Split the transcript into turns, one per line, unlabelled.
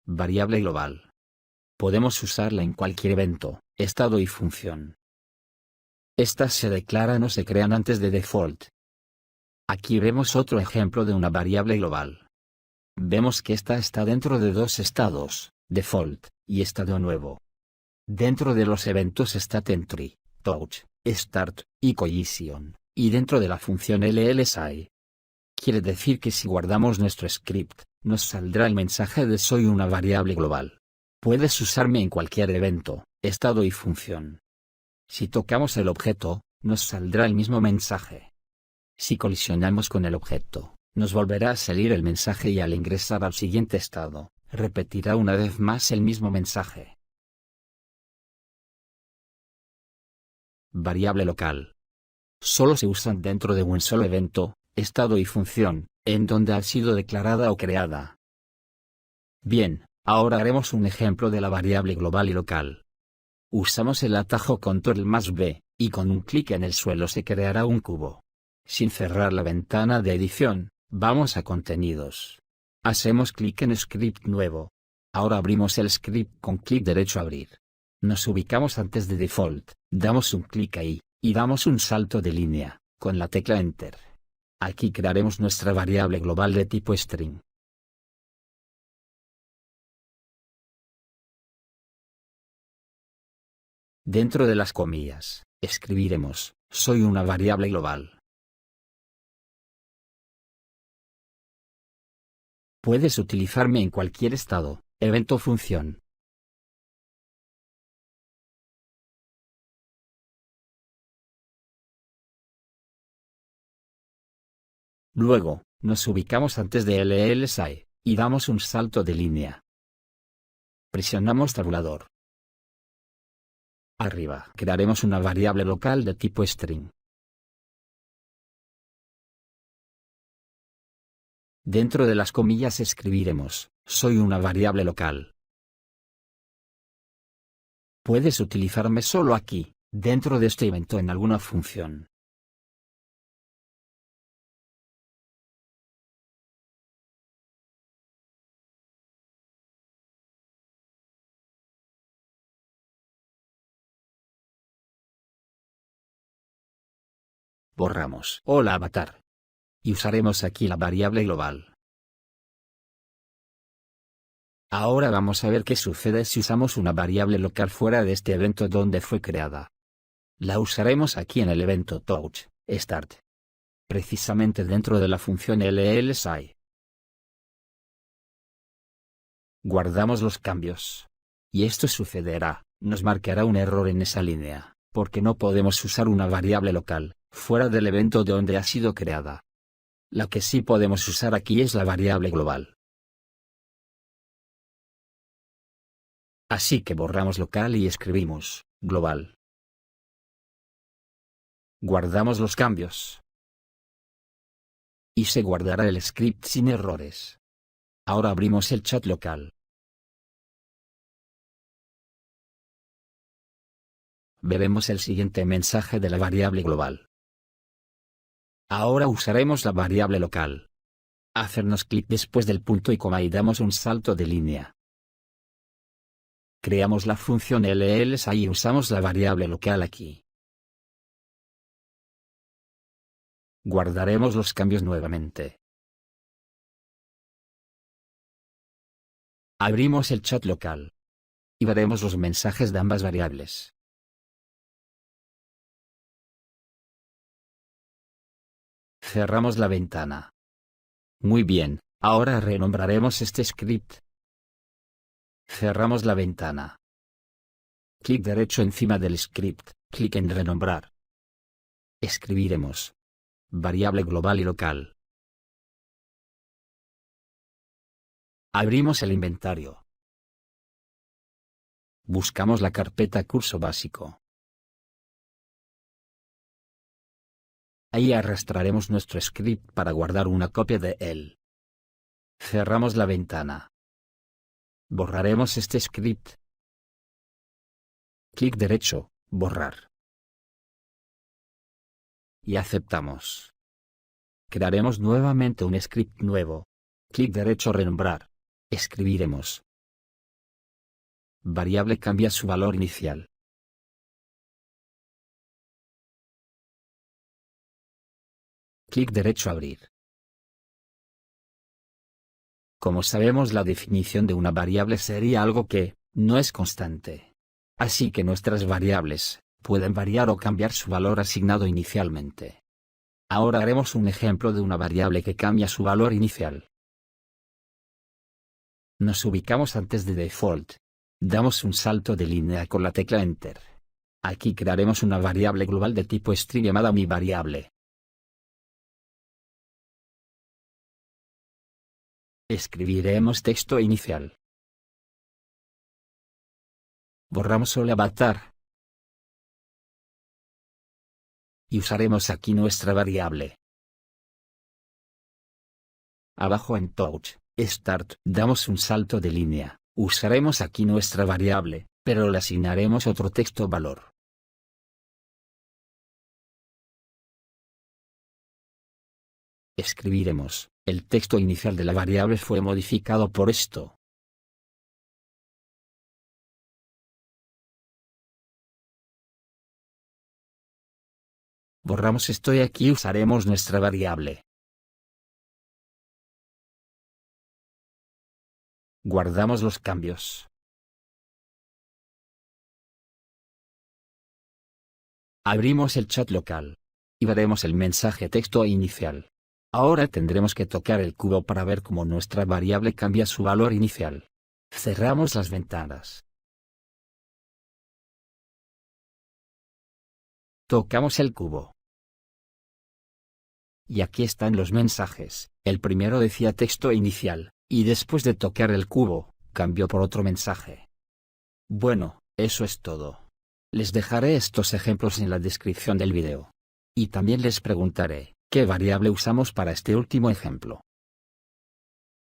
Variable global. Podemos usarla en cualquier evento, estado y función. Estas se declaran o se crean antes de default. Aquí vemos otro ejemplo de una variable global. Vemos que esta está dentro de dos estados, default, y estado nuevo. Dentro de los eventos StatEntry, touch, start, y collision, y dentro de la función LLSI. Quiere decir que si guardamos nuestro script, nos saldrá el mensaje de soy una variable global. Puedes usarme en cualquier evento, estado y función. Si tocamos el objeto, nos saldrá el mismo mensaje. Si colisionamos con el objeto, nos volverá a salir el mensaje y al ingresar al siguiente estado, repetirá una vez más el mismo mensaje. Variable local. Solo se usan dentro de un solo evento, estado y función, en donde ha sido declarada o creada. Bien, ahora haremos un ejemplo de la variable global y local. Usamos el atajo Ctrl+B, y con un clic en el suelo se creará un cubo. Sin cerrar la ventana de edición, vamos a contenidos. Hacemos clic en script nuevo. Ahora abrimos el script con clic derecho abrir. Nos ubicamos antes de default, damos un clic ahí, y damos un salto de línea, con la tecla Enter. Aquí crearemos nuestra variable global de tipo string. Dentro de las comillas, escribiremos, soy una variable global. Puedes utilizarme en cualquier estado, evento o función. Luego, nos ubicamos antes de LLSI, y damos un salto de línea. Presionamos tabulador. Arriba crearemos una variable local de tipo string. Dentro de las comillas escribiremos, soy una variable local. Puedes utilizarme solo aquí, dentro de este evento en alguna función. Borramos hola avatar. Y usaremos aquí la variable global. Ahora vamos a ver qué sucede si usamos una variable local fuera de este evento donde fue creada. La usaremos aquí en el evento touch, start. Precisamente dentro de la función LLSI. Guardamos los cambios. Y esto sucederá, nos marcará un error en esa línea, porque no podemos usar una variable local, fuera del evento donde ha sido creada. La que sí podemos usar aquí es la variable global. Así que borramos local y escribimos, global. Guardamos los cambios. Y se guardará el script sin errores. Ahora abrimos el chat local. Veremos el siguiente mensaje de la variable global. Ahora usaremos la variable local. Hacernos clic después del punto y coma y damos un salto de línea. Creamos la función LLSI y usamos la variable local aquí. Guardaremos los cambios nuevamente. Abrimos el chat local. Y veremos los mensajes de ambas variables. Cerramos la ventana. Muy bien, ahora renombraremos este script. Cerramos la ventana. Clic derecho encima del script, clic en renombrar. Escribiremos. Variable global y local. Abrimos el inventario. Buscamos la carpeta curso básico. Ahí arrastraremos nuestro script para guardar una copia de él. Cerramos la ventana. Borraremos este script. Clic derecho, borrar. Y aceptamos. Crearemos nuevamente un script nuevo. Clic derecho renombrar. Escribiremos. variable cambia su valor inicial. Clic derecho a abrir. Como sabemos, la definición de una variable sería algo que no es constante. Así que nuestras variables pueden variar o cambiar su valor asignado inicialmente. Ahora haremos un ejemplo de una variable que cambia su valor inicial. Nos ubicamos antes de default. Damos un salto de línea con la tecla Enter. Aquí crearemos una variable global de tipo string llamada miVariable. Escribiremos texto inicial. Borramos el avatar. Y usaremos aquí nuestra variable. Abajo en Touch, Start, damos un salto de línea. Usaremos aquí nuestra variable, pero le asignaremos otro texto valor. Escribiremos, el texto inicial de la variable fue modificado por esto. Borramos esto y aquí usaremos nuestra variable. Guardamos los cambios. Abrimos el chat local. Y veremos el mensaje texto inicial. Ahora tendremos que tocar el cubo para ver cómo nuestra variable cambia su valor inicial. Cerramos las ventanas. Tocamos el cubo. Y aquí están los mensajes. El primero decía texto inicial, y después de tocar el cubo, cambió por otro mensaje. Bueno, eso es todo. Les dejaré estos ejemplos en la descripción del video. Y también les preguntaré, ¿qué variable usamos para este último ejemplo?